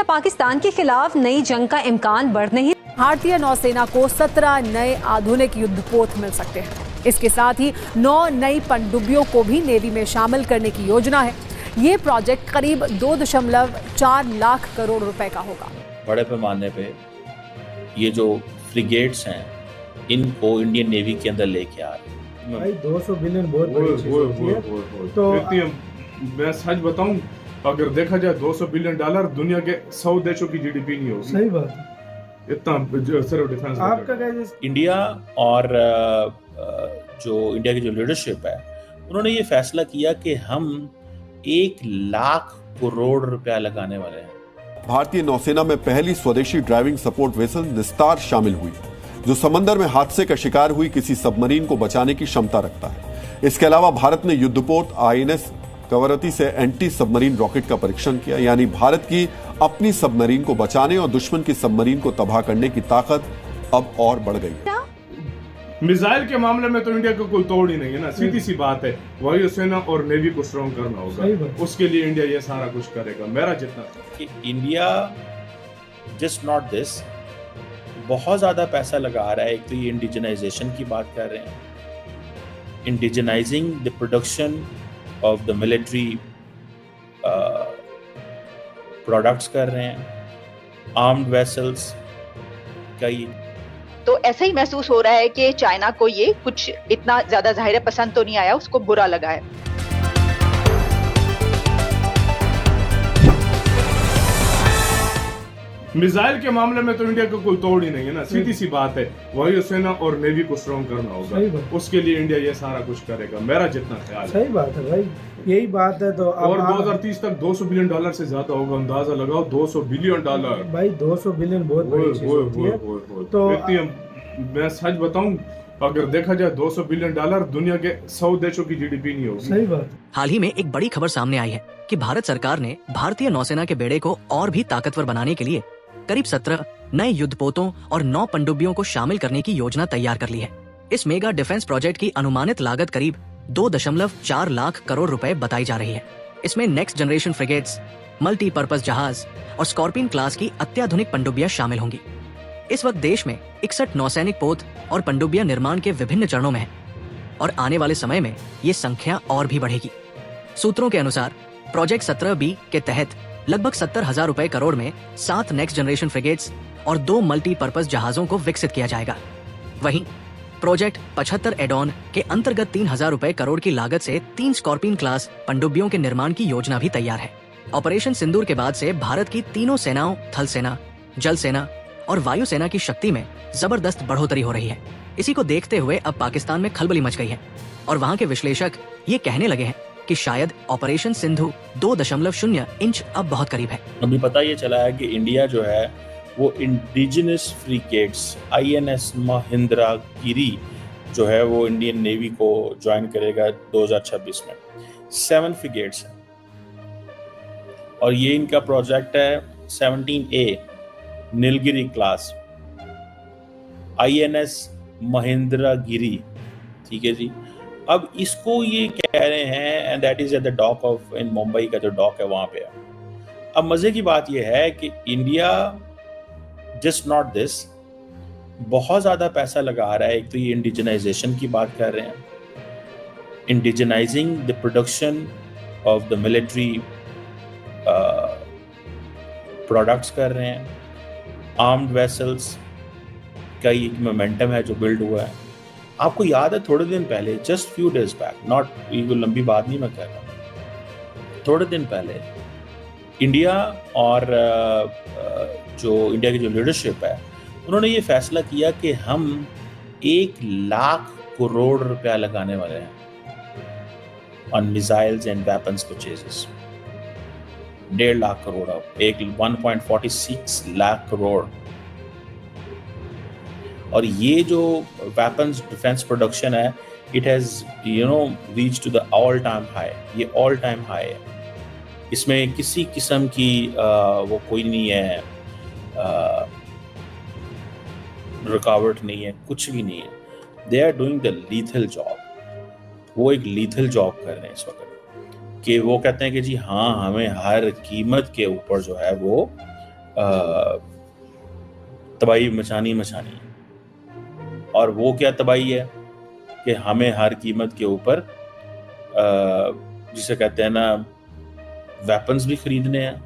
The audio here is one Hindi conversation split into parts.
पाकिस्तान के खिलाफ नई जंग का इम्कान बढ़ नहीं। भारतीय नौसेना को 17 नए आधुनिक युद्धपोत मिल सकते हैं। इसके साथ ही 9 नई पनडुब्बियों को भी नेवी में शामिल करने की योजना है। ये प्रोजेक्ट करीब 2.4 लाख करोड़ रुपए का होगा। बड़े पैमाने पे ये जो फ्रिगेट्स हैं इनको इंडियन नेवी के अंदर लेके आ रहे हैं। भाई 200 बिलियन बहुत बड़ी चीज होती है। तो मैं सच बताऊं, अगर देखा जाए $200 बिलियन दुनिया के 100 देशों की जीडीपी नहीं होगी। सही बात है। इतना सिर्फ डिफेंस आपका क्या इंडिया और जो इंडिया की जो लीडरशिप है उन्होंने ये फैसला किया कि हम 1 लाख करोड़ रुपया लगाने वाले हैं। भारतीय नौसेना में पहली स्वदेशी ड्राइविंग सपोर्ट वेसल निस्तार शामिल हुई, जो समंदर में हादसे का शिकार हुई किसी सबमरीन को बचाने की क्षमता रखता है। इसके अलावा भारत ने युद्धपोत आईएनएस कवरती से एंटी सबमरीन रॉकेट का परीक्षण किया, यानी भारत की अपनी सबमरीन को बचाने और दुश्मन की सबमरीन को तबाह करने की ताकत अब और बढ़ गई है। मिसाइल के मामले में तो इंडिया को कोई तोड़ ही नहीं है ना, सीधी सी बात है। वायुसेना और नेवी को स्ट्रॉन्ग करना होगा, उसके लिए इंडिया ये सारा कुछ करेगा। मेरा जितना कि इंडिया जस्ट नॉट दिस, बहुत ज्यादा पैसा लगा रहा है। एक तो ये इंडिजनाइजेशन की बात कर रहे हैं, indigenising the production of the military products कर रहे हैं, आर्म्ड वेसल्स का ये। तो ऐसा ही महसूस हो रहा है कि चाइना को ये कुछ इतना ज्यादा ज़ाहिर पसंद तो नहीं आया, उसको बुरा लगा है। मिसाइल के मामले में तो इंडिया को कोई तोड़ ही नहीं है ना, सीधी सी बात है। वायुसेना और नेवी को स्ट्रॉन्ग करना होगा, उसके लिए इंडिया ये सारा कुछ करेगा। मेरा जितना ख्याल है। सही बात है भाई, यही बात है। तो और 2030 तक $200 बिलियन से ज्यादा होगा। अंदाजा लगाओ, $200 बिलियन। भाई 200 बिलियन बहुत बड़ी चीज होती है। तो मैं सच बताऊं, अगर देखा जाए $200 बिलियन दुनिया के 100 देशों की जीडीपी नहीं होगी। सही बात। हाल ही में एक बड़ी खबर सामने आई है कि भारत सरकार ने भारतीय नौसेना के बेड़े को और भी ताकतवर बनाने के लिए करीब 17 नए युद्धपोतों और 9 पनडुब्बियों को शामिल करने की योजना तैयार कर ली है। इस मेगा डिफेंस प्रोजेक्ट की अनुमानित लागत करीब 2.4 लाख करोड़ रुपए बताई जा रही है। इसमें नेक्स्ट जनरेशन फ्रिगेट्स, मल्टीपर्पज जहाज और स्कॉर्पियन क्लास की अत्याधुनिक पनडुब्बियां शामिल होंगी। इस वक्त देश में 61 नौसैनिक पोत और पनडुब्बियां निर्माण के विभिन्न चरणों में है और आने वाले समय में ये संख्या और भी बढ़ेगी। सूत्रों के अनुसार प्रोजेक्ट 17B के तहत लगभग 70,000 रुपए करोड़ में 7 नेक्स्ट जनरेशन फ्रिगेट्स और 2 मल्टीपर्पज जहाजों को विकसित किया जाएगा। वहीं प्रोजेक्ट 75 एडॉन के अंतर्गत 3,000 रुपए करोड़ की लागत से 3 स्कॉर्पियन क्लास पनडुब्बियों के निर्माण की योजना भी तैयार है। ऑपरेशन सिंदूर के बाद से भारत की तीनों सेनाओं, थल सेना, जल सेना और वायुसेना की शक्ति में जबरदस्त बढ़ोतरी हो रही है। इसी को देखते हुए अब पाकिस्तान में खलबली मच गई है और वहां के विश्लेषक ये कहने लगे हैं कि शायद ऑपरेशन सिंधु 2.0 इंच अब बहुत करीब है। अभी पता ये चला है कि इंडिया जो है वो इंडिजिनस फ्रिगेट्स आईएनएस महेंद्रगिरी जो है वो इंडियन नेवी को ज्वाइन करेगा 2026 में। 7 फ्रिगेट्स हैं और ये इनका प्रोजेक्ट है 17A Nilgiri class INS Mahendragiri. ठीक है जी। अब इसको ये कह रहे हैं and that is at the dock of in Mumbai का जो डॉक है वहां पे है। अब मजे की बात ये है कि इंडिया जस्ट नॉट दिस, बहुत ज्यादा पैसा लगा रहा है। एक तो ये इंडिजनाइजेशन की बात कर रहे हैं, indigenising the production of the military products कर रहे हैं, आर्म्ड वेसल्स का ये मोमेंटम है जो बिल्ड हुआ है। आपको याद है थोड़े दिन पहले, just few days back, not ये लंबी बात नहीं मैं कह रहा, थोड़े दिन पहले इंडिया और जो इंडिया की जो लीडरशिप है उन्होंने ये फैसला किया कि हम 1 लाख करोड़ रुपया लगाने वाले हैं on missiles and weapons purchases. 1.5 lakh crore, 1.46 lakh crore. और ये जो वेपन्स डिफेंस प्रोडक्शन है, it has reach to the all time high. ये ऑल टाइम हाई है, इसमें किसी किस्म की वो कोई नहीं है, रुकावट नहीं है, कुछ भी नहीं है। They are doing the lethal job. वो एक लीथल जॉब कर रहे हैं इस वक्त कि वो कहते हैं कि जी हाँ, हमें हर कीमत के ऊपर जो है वो तबाही मचानी है। और वो क्या तबाही है कि हमें हर कीमत के ऊपर जिसे कहते हैं ना वेपन्स भी खरीदने हैं,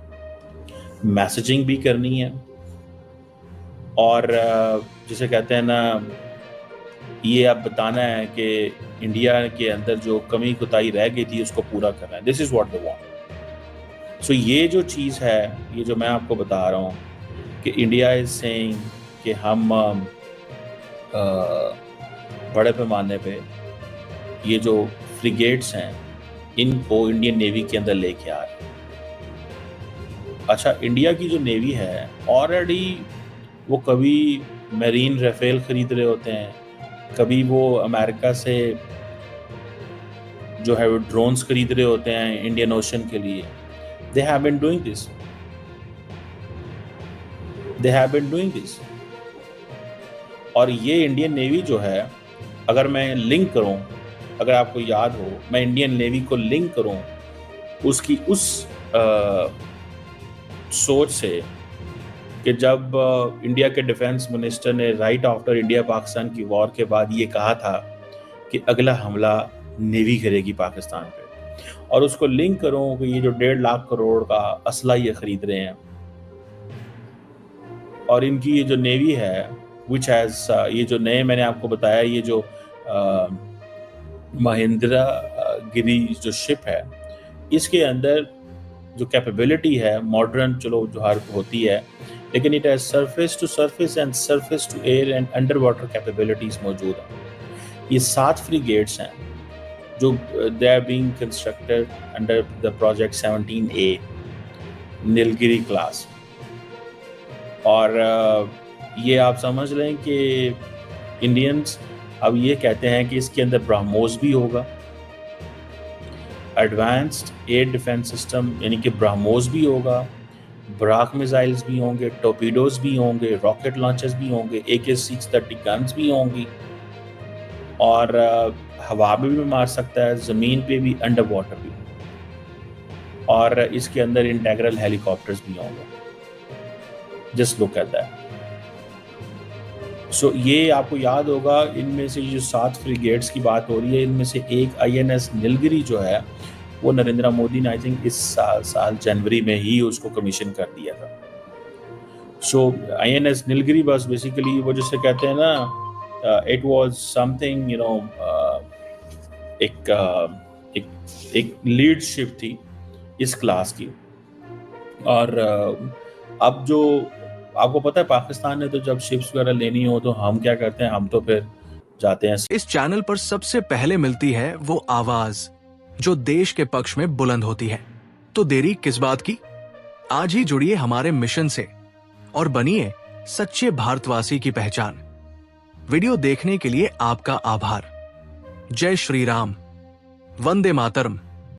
मैसेजिंग भी करनी है, और जिसे कहते हैं ना ये अब बताना है कि इंडिया के अंदर जो कमी कोताही रह गई थी उसको पूरा करना है। This is what they want. So ये जो चीज़ है, ये जो मैं आपको बता रहा हूँ कि इंडिया इज़ सेइंग कि हम बड़े पैमाने पे ये जो फ्रिगेट्स हैं इनको इंडियन नेवी के अंदर लेके आ रहे हैं। अच्छा, इंडिया की जो नेवी है ऑलरेडी वो कभी मरीन राफेल खरीद रहे होते हैं, कभी वो अमेरिका से जो है वो ड्रोन्स खरीद रहे होते हैं इंडियन ओशन के लिए। They have been doing this. और ये इंडियन नेवी जो है, अगर मैं लिंक करूं, अगर आपको याद हो, मैं इंडियन नेवी को लिंक करूं उसकी उस सोच से कि जब इंडिया के डिफेंस मिनिस्टर ने राइट आफ्टर इंडिया पाकिस्तान की वॉर के बाद ये कहा था कि अगला हमला नेवी करेगी पाकिस्तान पे, और उसको लिंक करूं कि ये जो 1.5 लाख करोड़ का असला ये खरीद रहे हैं, और इनकी ये जो नेवी है विच हैज ये जो नए मैंने आपको बताया, ये जो महिंद्रा गिरी जो शिप है, इसके अंदर जो कैपेबिलिटी है मॉडर्न, चलो जो हर होती है, लेकिन it has surface to surface and surface to air and under water capabilities मौजूद हैं। ये 7 फ्रिगेट्स हैं जो they are being constructed under the project 17A Nilgiri class. और ये आप समझ लें कि इंडियंस अब ये कहते हैं कि इसके अंदर ब्रह्मोस भी होगा, एडवांस्ड एयर डिफेंस सिस्टम यानी कि ब्रह्मोस भी होगा, ब्राक मिसाइल्स भी होंगे, टॉर्पीडोज भी होंगे, रॉकेट लॉन्चर्स भी होंगे, AK-630 गन्स भी होंगी, और हवा में भी मार सकता है, ज़मीन पे भी, अंडर वाटर भी, और इसके अंदर इंटेग्रल हेलीकॉप्टर्स भी होंगे। Just look at that. So ये आपको याद होगा, इनमें से जो 7 फ्रिगेट्स की बात हो रही है, इनमें से एक INS नीलगिरी जो है वो नरेंद्र मोदी ने आई थिंक इस साल जनवरी में ही उसको कमीशन कर दिया था। सो INS नीलगिरी बस बेसिकली वो जिसे कहते हैं ना, it was something you know, एक लीडशिप थी इस क्लास की। और अब जो आपको पता है पाकिस्तान ने तो जब शिप्स वगैरह लेनी हो तो हम क्या करते हैं, हम तो फिर जाते हैं। इस चैनल पर सबसे पहले मिलती है वो आवाज जो देश के पक्ष में बुलंद होती है। तो देरी किस बात की, आज ही जुड़िए हमारे मिशन से और बनिए सच्चे भारतवासी की पहचान। वीडियो देखने के लिए आपका आभार। जय श्री राम, वंदे मातरम।